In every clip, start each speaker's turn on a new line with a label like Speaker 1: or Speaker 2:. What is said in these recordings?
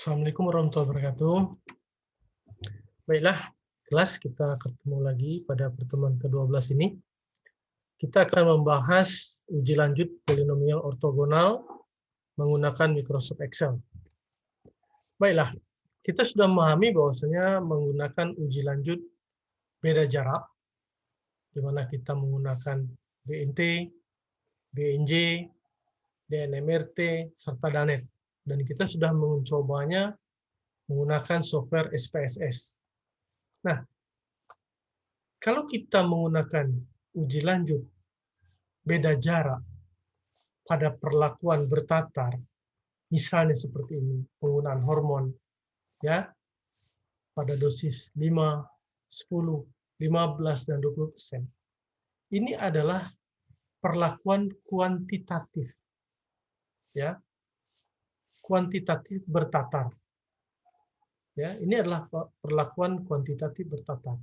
Speaker 1: Assalamualaikum warahmatullahi wabarakatuh. Baiklah, kelas kita ketemu lagi pada pertemuan ke-12 ini. Kita akan membahas uji lanjut polinomial ortogonal menggunakan Microsoft Excel. Baiklah, kita sudah memahami bahwasanya menggunakan uji lanjut beda jarak, di mana kita menggunakan BNT, BNJ, DNMRT, serta DANET. Dan kita sudah mencobanya menggunakan software SPSS. Nah, kalau kita menggunakan uji lanjut beda jarak pada perlakuan bertatar, misalnya seperti ini, penggunaan hormon, ya, pada dosis 5, 10, 15, dan 20%. Ini adalah perlakuan kuantitatif, ya, kuantitatif bertatar. Ya, ini adalah perlakuan kuantitatif bertatar.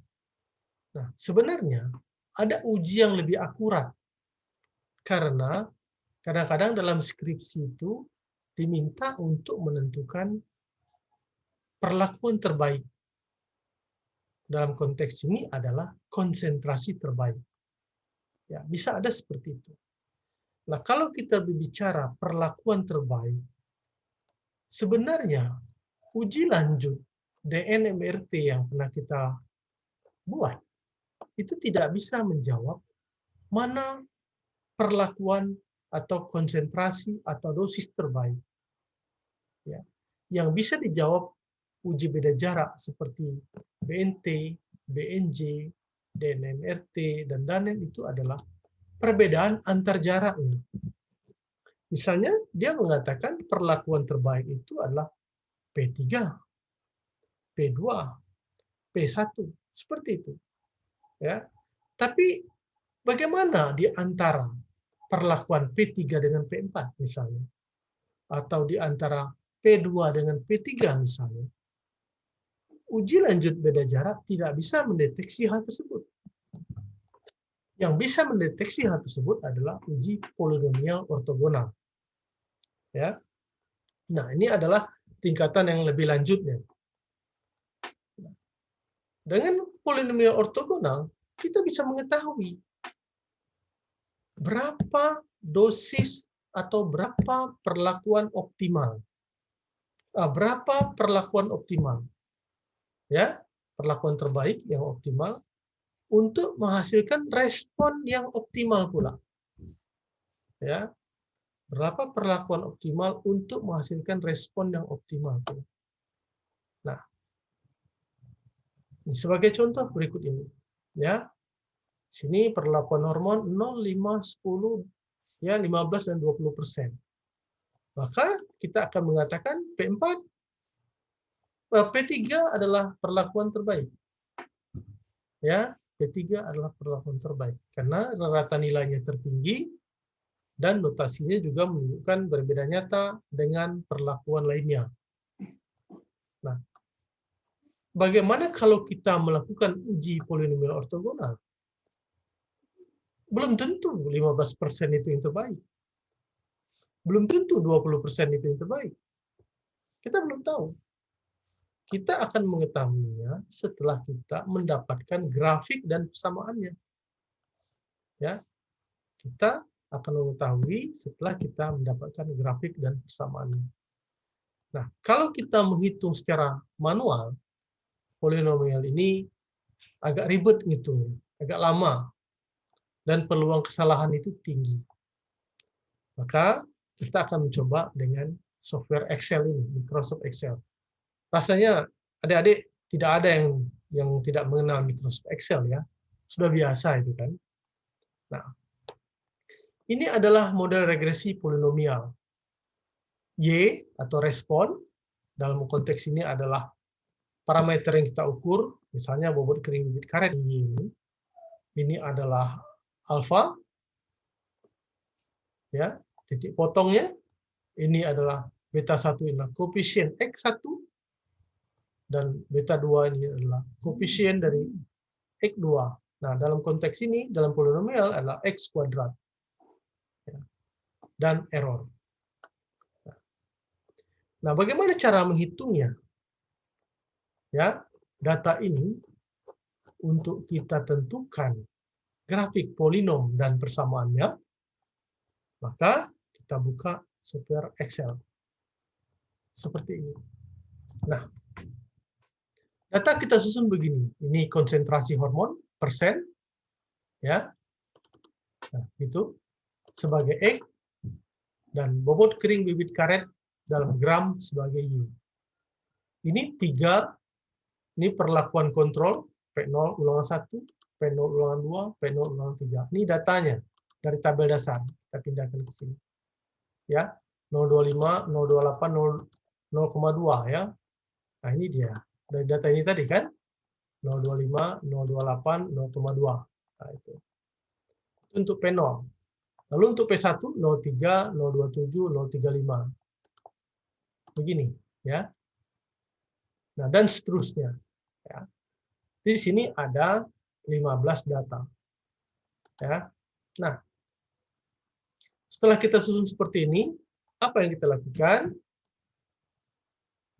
Speaker 1: Nah, sebenarnya ada uji yang lebih akurat, karena kadang-kadang dalam skripsi itu diminta untuk menentukan perlakuan terbaik. Dalam konteks ini adalah konsentrasi terbaik. Ya, bisa ada seperti itu. Nah, kalau kita berbicara perlakuan terbaik, sebenarnya uji lanjut DNMRT yang pernah kita buat itu tidak bisa menjawab mana perlakuan atau konsentrasi atau dosis terbaik. Ya. Yang bisa dijawab uji beda jarak seperti BNT, BNJ, DNMRT, dan DANET itu adalah perbedaan antar jaraknya. Misalnya, dia mengatakan perlakuan terbaik itu adalah P3, P2, P1, seperti itu. Ya. Tapi bagaimana di antara perlakuan P3 dengan P4 misalnya? Atau di antara P2 dengan P3 misalnya? Uji lanjut beda jarak tidak bisa mendeteksi hal tersebut. Yang bisa mendeteksi hal tersebut adalah uji polinomial ortogonal. Ya. Nah, ini adalah tingkatan yang lebih lanjutnya. Dengan polinomial ortogonal, kita bisa mengetahui berapa dosis atau berapa perlakuan optimal. Berapa perlakuan optimal. Ya, perlakuan terbaik yang optimal untuk menghasilkan respon yang optimal pula. Ya, berapa perlakuan optimal untuk menghasilkan respon yang optimal pula. Nah, sebagai contoh berikut ini, ya, sini perlakuan hormon 0, 5, 10, ya 15 dan 20%. Maka kita akan mengatakan P4, P3 adalah perlakuan terbaik. Ya, P3 adalah perlakuan terbaik karena rata nilainya tertinggi dan notasinya juga menunjukkan berbeda nyata dengan perlakuan lainnya. Nah, bagaimana kalau kita melakukan uji polinomial ortogonal? Belum tentu 15% itu yang terbaik. Belum tentu 20% itu yang terbaik. Kita belum tahu. Kita akan mengetahuinya setelah kita mendapatkan grafik dan persamaannya. Ya, kita akan mengetahui setelah kita mendapatkan grafik dan persamaannya. Nah, kalau kita menghitung secara manual, polinomial ini agak ribet ngitungnya, agak lama, dan peluang kesalahan itu tinggi. Maka kita akan mencoba dengan software Excel ini, Microsoft Excel. Rasanya adik-adik tidak ada yang tidak mengenal Microsoft Excel ya, sudah biasa itu kan. Nah, ini adalah model regresi polinomial. Y atau respon dalam konteks ini adalah parameter yang kita ukur, misalnya bobot kering bibit karet ini adalah alfa, ya, titik potongnya, ini adalah beta 1 adalah koefisien X1, dan beta 2 ini adalah koefisien dari X2. Nah, dalam konteks ini, dalam polinomial adalah X kuadrat. Ya, dan error. Nah, bagaimana cara menghitungnya? Ya, data ini untuk kita tentukan grafik polinom dan persamaannya, maka kita buka software Excel seperti ini. Nah, data kita susun begini. Ini konsentrasi hormon persen, ya. Nah, itu sebagai X dan bobot kering bibit karet dalam gram sebagai Y. Ini tiga, ini perlakuan kontrol P0 ulangan 1, P0 ulangan 2, P0 ulangan 3. Ini datanya dari tabel dasar. Kita pindahkan ke sini. Ya, 025, 028, 0,2 ya. Nah, ini dia. Dari data ini tadi kan 025, 028, 0,2. Nah, itu untuk P0. Lalu untuk P1 03, 027, 035. Begini ya. Nah, dan seterusnya ya. Di sini ada 15 data. Ya. Nah, setelah kita susun seperti ini, apa yang kita lakukan?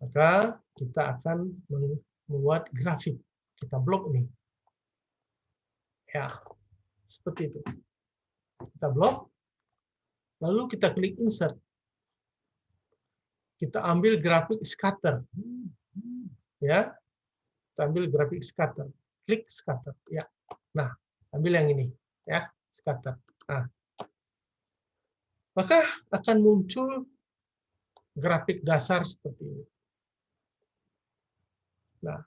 Speaker 1: Maka kita akan membuat grafik. Kita blok nih. Ya, seperti itu. Kita blok, lalu kita klik insert. Kita ambil grafik scatter. Ya, kita ambil grafik scatter. Klik scatter. Ya. Nah, ambil yang ini. Ya, scatter. Nah, maka akan muncul grafik dasar seperti ini. Nah,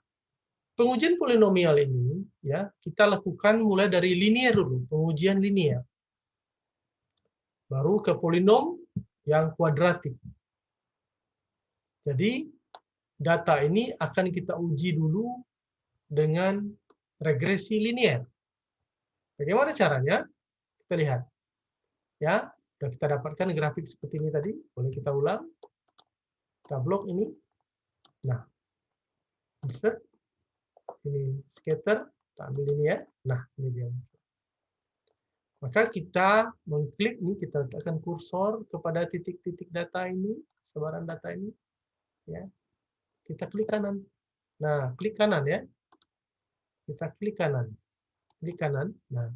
Speaker 1: pengujian polinomial ini ya kita lakukan mulai dari linear dulu, pengujian linear. Baru ke polinom yang kuadratik. Jadi data ini akan kita uji dulu dengan regresi linear. Bagaimana caranya? Kita lihat. Ya, sudah kita dapatkan grafik seperti ini tadi. Boleh kita ulang. Kita blok ini. Nah, insert. Ini scatter. Kita ambil ini ya. Nah, ini dia. Maka kita mengklik nih, kita letakkan kursor kepada titik-titik data ini, sebaran data ini. Ya, kita klik kanan. Nah, klik kanan ya. Kita klik kanan. Klik kanan. Nah,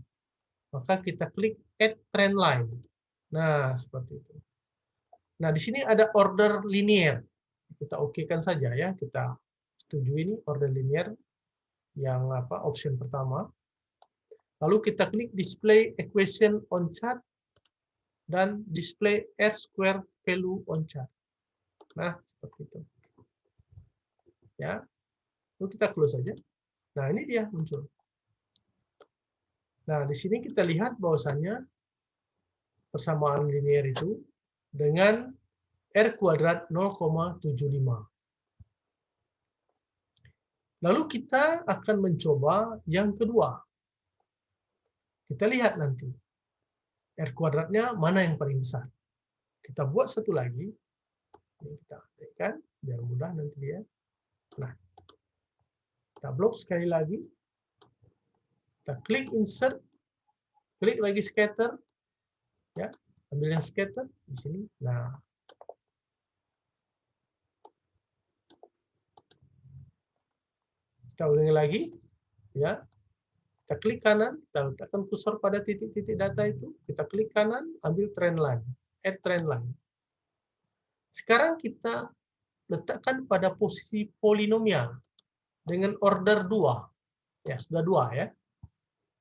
Speaker 1: maka kita klik add trend line. Nah, seperti itu. Nah, di sini ada order linear. Kita oke-kan saja ya. Kita setuju ini order linear yang option pertama. Lalu kita klik display equation on chart dan display R square value on chart. Nah, seperti itu. Ya. Lalu kita close saja. Nah, ini dia muncul. Nah, di sini kita lihat bahwasannya persamaan linear itu dengan R kuadrat 0,75. Lalu kita akan mencoba yang kedua. Kita lihat nanti. R kuadratnya mana yang paling besar. Kita buat satu lagi. Ini kita aktifkan, biar mudah nanti dia. Nah, kita blok sekali lagi. Kita klik insert. Klik lagi scatter. Ya, ambil yang scatter di sini. Nah, kita ulangi lagi. Ya, kita klik kanan, kita letakkan kursor pada titik-titik data itu, kita klik kanan, ambil trend line, add trend line. Sekarang kita letakkan pada posisi polinomial dengan order 2. Ya, sudah 2 ya.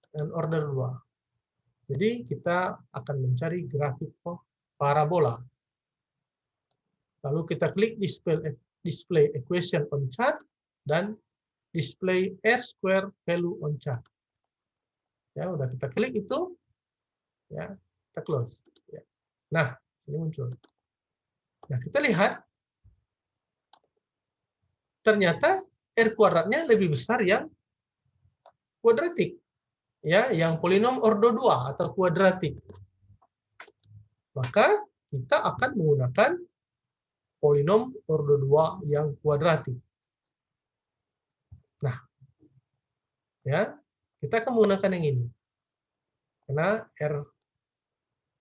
Speaker 1: Dengan order 2. Jadi kita akan mencari grafik parabola. Lalu kita klik display equation on chart dan display R square value on chart. Ya, udah kita klik itu, ya, kita close. Ya. Nah, sini muncul. Nah, kita lihat, ternyata R kuadratnya lebih besar yang kuadratik, ya, yang polinom ordo 2 atau kuadratik. Maka kita akan menggunakan polinom ordo 2 yang kuadratik. Nah, ya, kita akan menggunakan yang ini. Karena R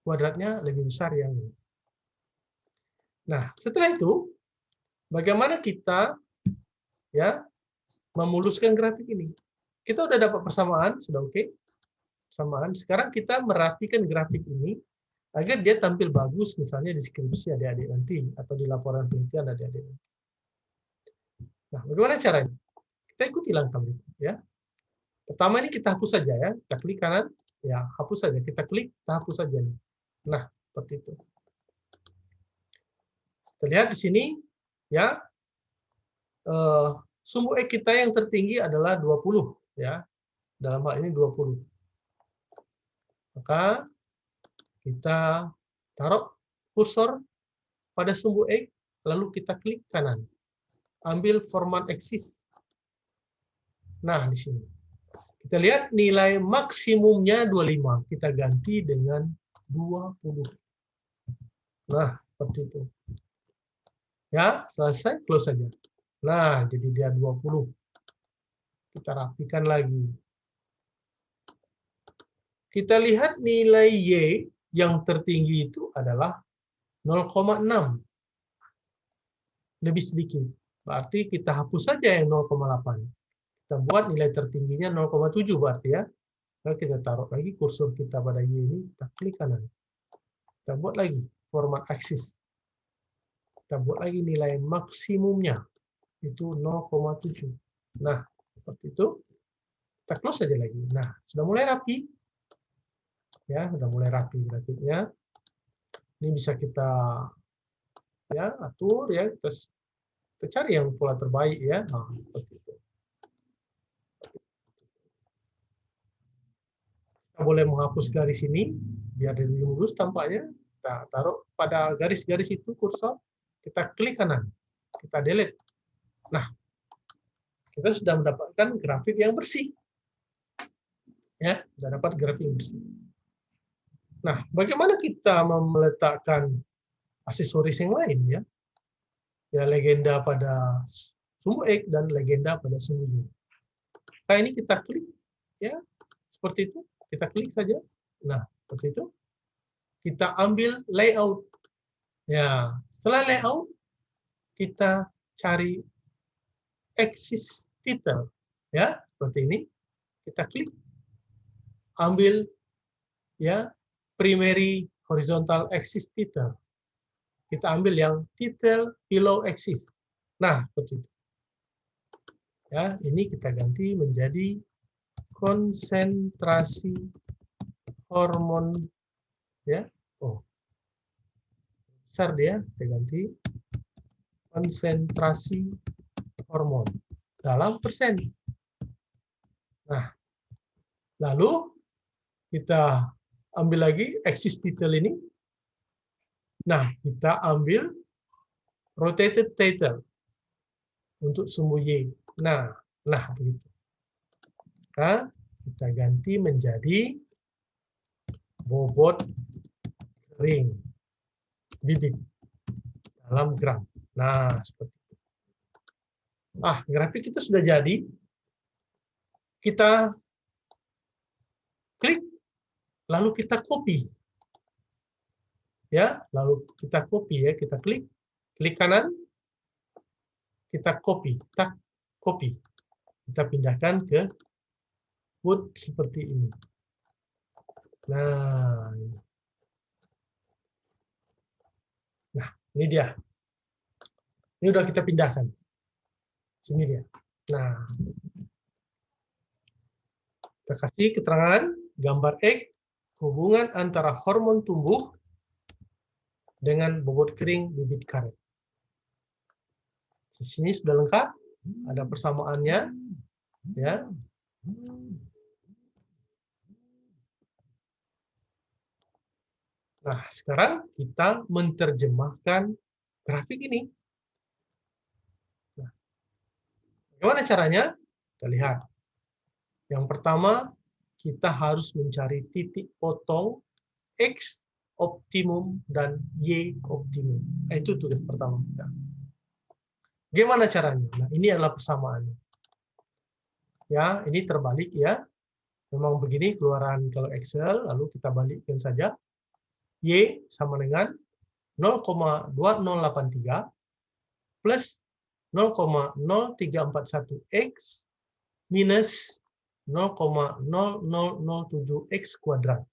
Speaker 1: kuadratnya lebih besar yang ini. Nah, setelah itu bagaimana kita ya memuluskan grafik ini. Kita udah dapat persamaan, sudah oke. Persamaan. Sekarang kita merapikan grafik ini agar dia tampil bagus, misalnya di skripsi adik-adik nanti atau di laporan penelitian adik-adik nanti. Nah, bagaimana caranya? Kita ikuti langkah berikut ya. Pertama ini kita hapus saja ya. Kita klik kanan, ya hapus saja. Kita klik, kita hapus saja nih. Nah, seperti itu. Kita lihat di sini ya. Sumbu X kita yang tertinggi adalah 20 ya. Dalam hal ini 20. Maka kita taruh kursor pada sumbu X, lalu kita klik kanan. Ambil format axis. Nah, di sini. Kita lihat nilai maksimumnya 25. Kita ganti dengan 20. Nah, seperti itu. Ya, selesai, close saja. Nah, jadi dia 20. Kita rapikan lagi. Kita lihat nilai Y yang tertinggi itu adalah 0,6. Lebih sedikit. Berarti kita hapus saja yang 0,8. Kita buat nilai tertingginya 0,7 berarti ya. Lalu kita taruh lagi kursor kita pada Y ini, kita klik kanan. Kita buat lagi format axis. Kita buat lagi nilai maksimumnya. Itu 0,7. Nah, seperti itu. Kita close saja lagi. Nah, sudah mulai rapi. Ya, sudah mulai rapi grafiknya. Ini bisa kita ya atur ya, kita cari yang pola terbaik ya. Nah, seperti itu. Kita boleh menghapus garis ini biar lebih lurus tampaknya. Kita taruh pada garis-garis itu kursor, kita klik kanan, kita delete. Nah, kita sudah mendapatkan grafik yang bersih. Ya, sudah dapat grafik yang bersih. Nah, bagaimana kita meletakkan aksesoris yang lain ya? Ya, legenda pada sumbu X dan legenda pada sumbu Y. Nah, ini kita klik ya, seperti itu. Kita klik saja. Nah, seperti itu. Kita ambil layout. Ya, setelah layout kita cari axis title. Ya, seperti ini. Kita klik. Ambil ya primary horizontal axis title. Kita ambil yang title below axis. Nah, seperti itu. Ya, ini kita ganti menjadi konsentrasi hormon ya. Oh. Besar dia, kita ganti konsentrasi hormon dalam persen. Nah, lalu kita ambil lagi axis title ini. Nah, kita ambil rotated title untuk sumbu Y. Nah, begitu. Maka kita ganti menjadi bobot kering bibit dalam gram. Nah, seperti itu. Grafik kita sudah jadi. Kita klik, lalu kita copy. Ya, lalu kita copy ya, kita klik kanan, kita copy, kita pindahkan ke Word seperti ini. Nah, ini dia. Ini udah kita pindahkan. Sini dia. Nah, kita kasih keterangan gambar X, hubungan antara hormon tumbuh dengan bobot kering bibit karet. Di sini sudah lengkap, ada persamaannya, ya. Nah, sekarang kita menerjemahkan grafik ini. Nah, bagaimana caranya? Kita lihat. Yang pertama, kita harus mencari titik potong X optimum dan Y optimum. Itu tugas pertama kita. Gimana caranya? Nah, ini adalah persamaannya. Ya, ini terbalik ya. Memang begini keluaran kalau Excel, lalu kita balikkan saja. Y sama dengan 0,2083 plus 0,0341x minus 0,0007x kuadrat.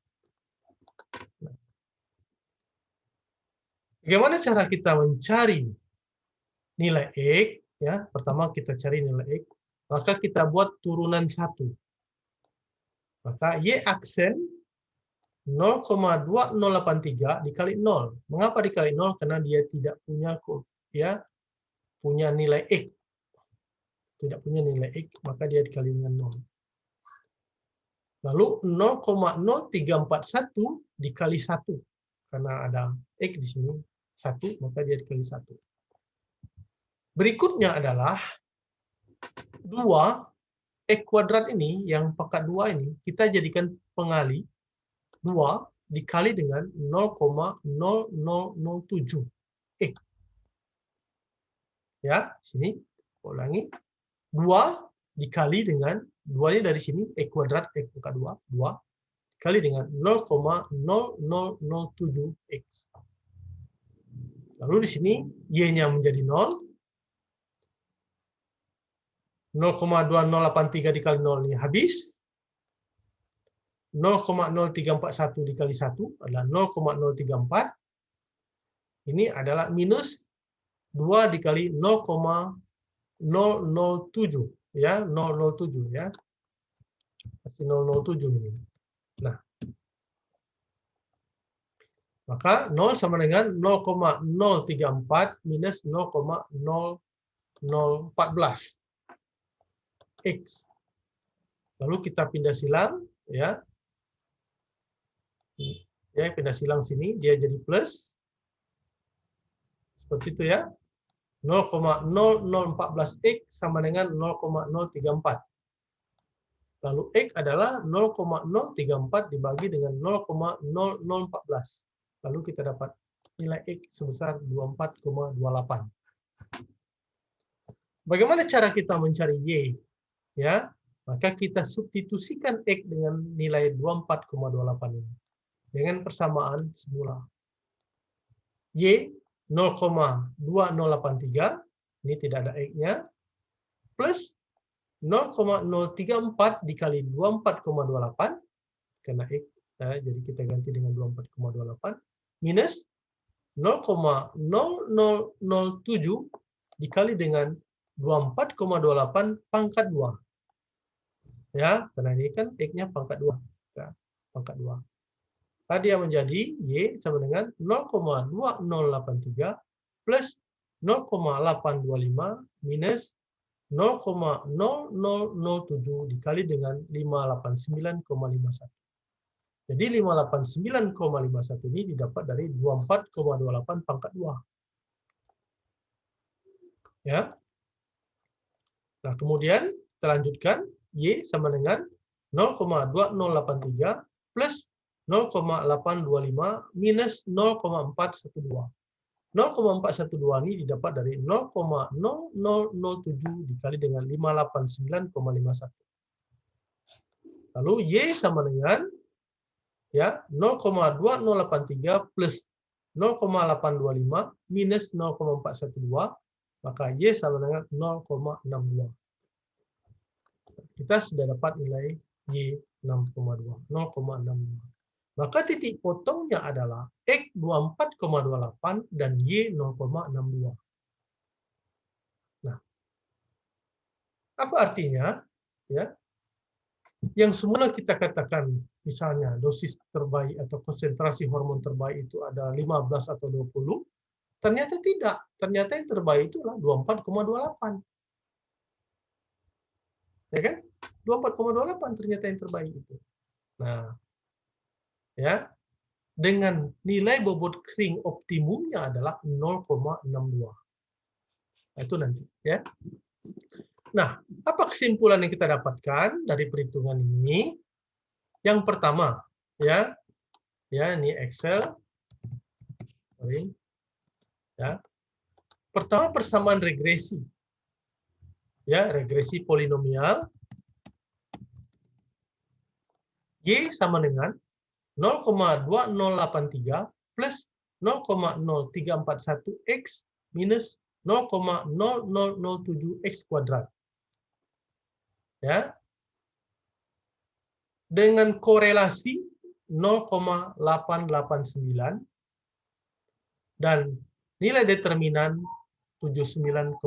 Speaker 1: Bagaimana cara kita mencari nilai X? Ya, pertama kita cari nilai X, maka kita buat turunan 1. Maka Y aksen 0,2083 dikali 0. Mengapa dikali 0? Karena dia tidak punya nilai X. Tidak punya nilai X, maka dia dikali dengan 0. Lalu 0,0341 dikali 1. Karena ada X di sini, 1, maka dia dikali 1. Berikutnya adalah 2, X kuadrat ini, yang pangkat 2 ini, kita jadikan pengali 2 dikali dengan 0,0007 X. Ya, sini, ulangi. 2 dikali dengan, 2-nya dari sini, X kuadrat, X pangkat 2, 2, dikali dengan 0,0007X. Lalu di sini, Y-nya menjadi 0. 0,2083 dikali 0 ini habis. 0,0341 dikali 1 adalah 0,034. Ini adalah minus 2 dikali 0,007. Ya, 007 ya. Pasti 007 ini. Nah, maka 0 sama dengan 0,034 minus 0,0014 X. Lalu kita pindah silang, ya. Ya, pindah silang sini, dia jadi plus. Seperti itu ya. 0,0014X sama dengan 0,034. Lalu X adalah 0,034 dibagi dengan 0,0014. Lalu kita dapat nilai X sebesar 24,28. Bagaimana cara kita mencari Y? Ya, maka kita substitusikan X dengan nilai 24,28 ini. Dengan persamaan semula. Y 0,2083, ini tidak ada X-nya, plus 0,034 dikali 24,28, karena X, jadi kita ganti dengan 24,28, minus 0,0007 dikali dengan 24,28 pangkat 2. Ya, karena ini kan X-nya pangkat 2. Ya, pangkat 2. Tadi yang menjadi Y sama dengan 0,2083 plus 0,825 minus 0,0007 dikali dengan 589,51. Jadi 589,51 ini didapat dari 24,28 pangkat 2. Ya. Nah, kemudian kita lanjutkan. Y sama dengan 0,2083 plus 0,825 minus 0,412. 0,412 ini didapat dari 0,0007 dikali dengan 589,51. Lalu Y sama dengan ya 0,2083 plus 0,825 minus 0,412, maka Y sama dengan 0,62. Kita sudah dapat nilai Y 0,62. Maka titik potongnya adalah X 24,28 dan Y 0,62. Nah, apa artinya? Ya, yang semula kita katakan, misalnya dosis terbaik atau konsentrasi hormon terbaik itu ada 15 atau 20, ternyata tidak. Ternyata yang terbaik itu adalah 24,28. Ya kan? 24,28 ternyata yang terbaik itu. Nah, ya, dengan nilai bobot kering optimumnya adalah 0,62. Nah, itu nanti, ya. Nah, apa kesimpulan yang kita dapatkan dari perhitungan ini? Yang pertama, ya, ini Excel. Sorry. Ya. Pertama, persamaan regresi. Ya, regresi polinomial. Y sama dengan 0,2083 plus 0,0341X minus 0,0007x kuadrat. Ya. Dengan korelasi 0,889 dan nilai determinan 79,1%.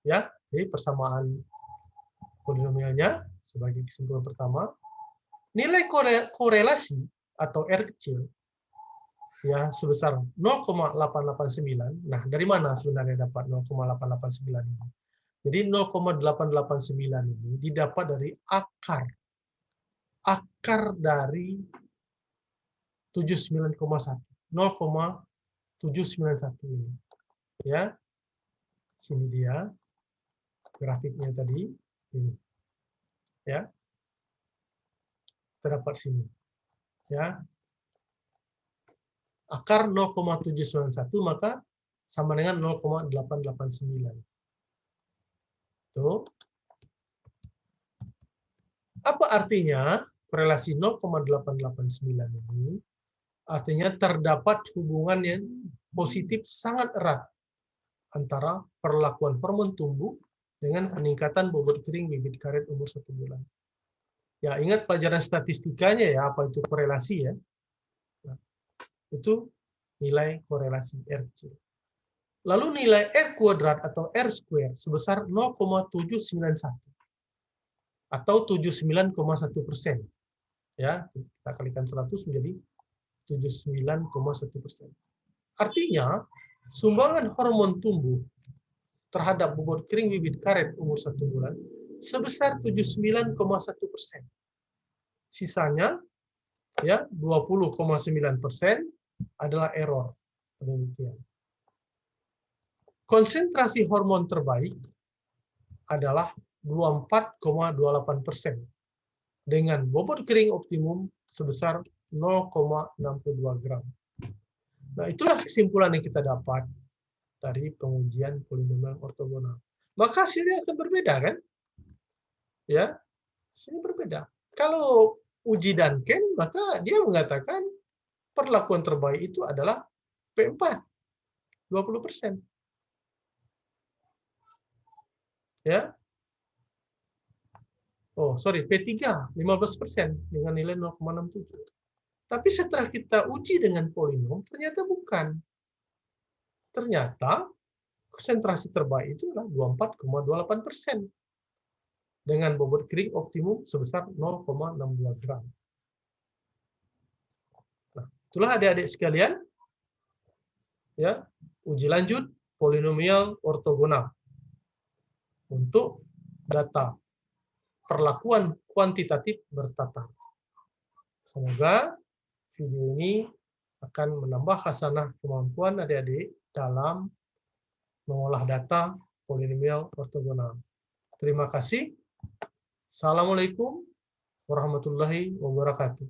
Speaker 1: Ya, jadi persamaan polinomialnya sebagai kesimpulan pertama. Nilai korelasi atau R kecil ya sebesar 0,889. Nah, dari mana sebenarnya dapat 0,889 ini? Jadi 0,889 ini didapat dari akar dari 79,1. 0,791 ini. Ya. Sini dia grafiknya tadi ini. Ya. Terdapat sini. Ya. Akar 0,791 maka sama dengan 0,889. Tuh. Apa artinya korelasi 0,889 ini? Artinya terdapat hubungan yang positif sangat erat antara perlakuan hormon tumbuh dengan peningkatan bobot kering bibit karet umur 1 bulan. Ya, ingat pelajaran statistikanya ya, apa itu korelasi ya. Nah, itu nilai korelasi R kecil. Lalu nilai R kuadrat atau R square sebesar 0,791 atau 79,1%. Ya, kita kalikan 100 menjadi 79,1%. Artinya, sumbangan hormon tumbuh terhadap bobot kering bibit karet umur 1 bulan sebesar 79,1%. Sisanya ya 20,9% adalah error penelitian. Konsentrasi hormon terbaik adalah 24,28% dengan bobot kering optimum sebesar 0,62 gram. Nah, itulah kesimpulan yang kita dapat dari pengujian polinomial ortogonal. Maka hasilnya akan berbeda, kan? Ya, hasilnya berbeda. Kalau uji Duncan, maka dia mengatakan perlakuan terbaik itu adalah P4, 20%. Ya. Oh, sorry, P3, 15% dengan nilai 0,67. Tapi setelah kita uji dengan polinom, ternyata bukan. Ternyata konsentrasi terbaik itu adalah 24,28% dengan bobot kering optimum sebesar 0,62 gram. Nah, itulah adik-adik sekalian, ya, uji lanjut polinomial ortogonal untuk data perlakuan kuantitatif bertata. Semoga video ini akan menambah khasanah kemampuan adik-adik dalam mengolah data polinomial ortogonal. Terima kasih. Assalamualaikum warahmatullahi wabarakatuh.